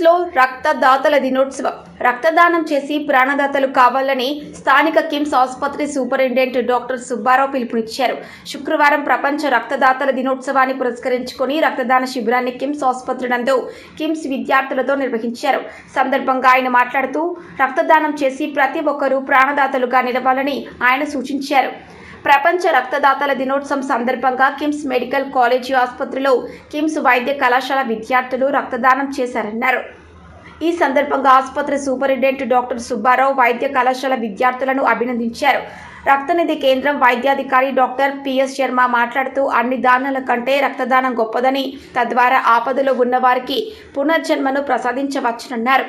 కిమ్స్లో రక్తదాతల దినోత్సవం. రక్తదానం చేసి ప్రాణదాతలు కావాలని స్థానిక కిమ్స్ ఆసుపత్రి సూపరింటెండెంట్ డాక్టర్ సుబ్బారావు పిలుపునిచ్చారు. శుక్రవారం ప్రపంచ రక్తదాతల దినోత్సవాన్ని పురస్కరించుకొని రక్తదాన శిబిరాన్ని కిమ్స్ ఆసుపత్రి నందు కిమ్స్ విద్యార్థులతో నిర్వహించారు. సందర్భంగా ఆయన మాట్లాడుతూ రక్తదానం చేసి ప్రతి ఒక్కరూ ప్రాణదాతలుగా నిలవాలని ఆయన సూచించారు. ప్రపంచ రక్తదాతల దినోత్సవం సందర్భంగా కిమ్స్ మెడికల్ కాలేజీ ఆసుపత్రిలో కిమ్స్ వైద్య కళాశాల విద్యార్థులు రక్తదానం చేశారన్నారు. ఈ సందర్భంగా ఆసుపత్రి సూపరింటెండెంట్ డాక్టర్ సుబ్బారావు వైద్య కళాశాల విద్యార్థులను అభినందించారు. రక్తనిధి కేంద్రం వైద్యాధికారి డాక్టర్ పిఎస్ శర్మ మాట్లాడుతూ అన్ని దానాల కంటే రక్తదానం గొప్పదని, తద్వారా ఆపదలో ఉన్నవారికి పునర్జన్మను ప్రసాదించవచ్చునన్నారు.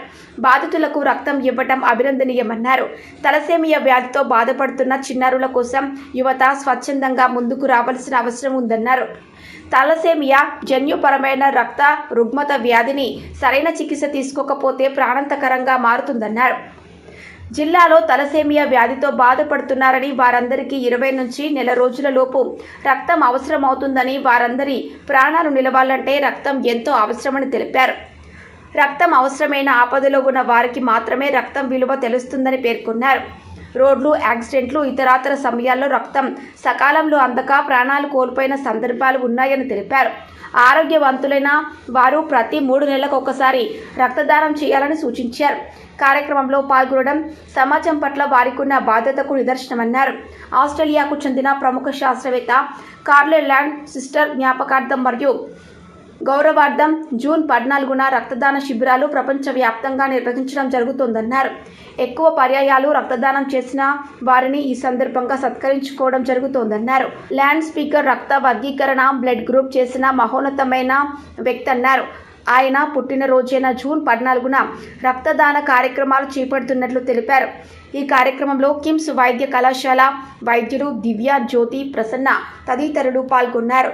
బాధితులకు రక్తం ఇవ్వటం అభినందనీయమన్నారు. తలసేమియా వ్యాధితో బాధపడుతున్న చిన్నారుల కోసం యువత స్వచ్ఛందంగా ముందుకు రావాల్సిన అవసరం ఉందన్నారు. తలసేమియా జన్యుపరమైన రక్త రుగ్మత వ్యాధిని సరైన చికిత్స తీసుకోకపోతే ప్రాణాంతకరంగా మారుతుందన్నారు. జిల్లాలో తలసేమియా వ్యాధితో బాధపడుతున్నారని, వారందరికీ 20 నుంచి నెల రోజుల లోపు రక్తం అవసరమవుతుందని, వారందరి ప్రాణాలు నిలవాలంటే రక్తం ఎంతో అవసరమని తెలిపారు. రక్తం అవసరమైన ఆపదలో ఉన్న వారికి మాత్రమే రక్తం విలువ తెలుస్తుందని పేర్కొన్నారు. రోడ్లు, యాక్సిడెంట్లు, ఇతరాతర సమయాల్లో రక్తం సకాలంలో అందక ప్రాణాలు కోల్పోయిన సందర్భాలు ఉన్నాయని తెలిపారు. ఆరోగ్యవంతులైన వారు ప్రతి 3 నెలలకు ఒకసారి రక్తదానం చేయాలని సూచించారు. కార్యక్రమంలో పాల్గొనడం సమాజం పట్ల వారికున్న బాధ్యతకు నిదర్శనమన్నారు. ఆస్ట్రేలియాకు చెందిన ప్రముఖ శాస్త్రవేత్త కార్ల్ ల్యాండ్ సిస్టర్ జ్ఞాపకార్థం మరియు గౌరవార్థం జూన్ 14న రక్తదాన శిబిరాలు ప్రపంచవ్యాప్తంగా నిర్వహించడం జరుగుతోందన్నారు. ఎక్కువ పర్యాయాలు రక్తదానం చేసిన వారిని ఈ సందర్భంగా సత్కరించుకోవడం జరుగుతోందన్నారు. ల్యాండ్ స్పీకర్ రక్త వర్గీకరణ, బ్లడ్ గ్రూప్ చేసిన మహోన్నతమైన వ్యక్తి అన్నారు. ఆయన పుట్టినరోజైన జూన్ 14న రక్తదాన కార్యక్రమాలు చేపడుతున్నట్లు తెలిపారు. ఈ కార్యక్రమంలో కిమ్స్ వైద్య కళాశాల వైద్యులు దివ్య, జ్యోతి, ప్రసన్న తదితరులు పాల్గొన్నారు.